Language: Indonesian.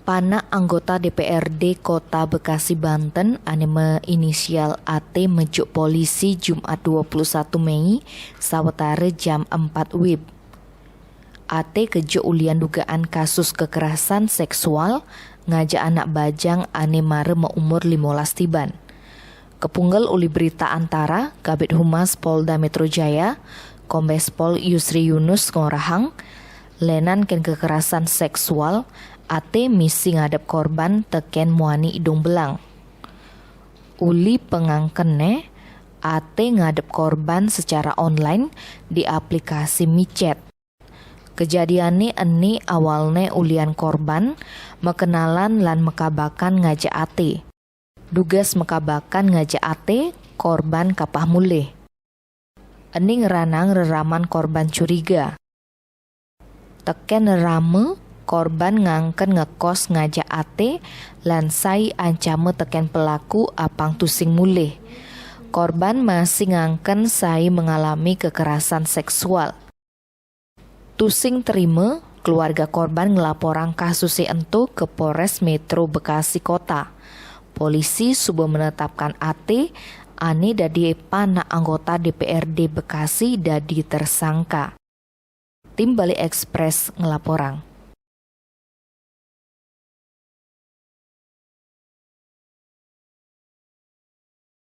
Pana anggota DPRD Kota Bekasi, Banten, anime inisial AT mejuk polisi Jumat 21 Mei sawetara jam 4 WIB. AT kejuk ulian dugaan kasus kekerasan seksual ngajak anak bajang ane mare umur 15 tiban. Kepunggal uli berita antara Kabid Humas Polda Metro Jaya, Kombes Pol Yusri Yunus Ngorahang, lenan ken kekerasan seksual AT misi ngadep korban teken muani Idung Belang. Uli pengangkene AT ngadep korban secara online di aplikasi micet. Kejadiannya ini awalnya ulian korban mekenalan lan mekabakan ngajak AT. Dugas mekabakan ngajak AT korban kapah mulih. Ini ngeranang reraman korban curiga. Teken rame korban ngangken ngekos ngajak AT lan sai ancame teken pelaku apang tusing mulih. Korban masih ngangken sai mengalami kekerasan seksual. Tusing terima, keluarga korban ngelaporan kasus entu ke Polres Metro Bekasi Kota. Polisi sudah menetapkan AT ane dadi pana anggota DPRD Bekasi dadi tersangka. Tim Bali Express ngelaporang.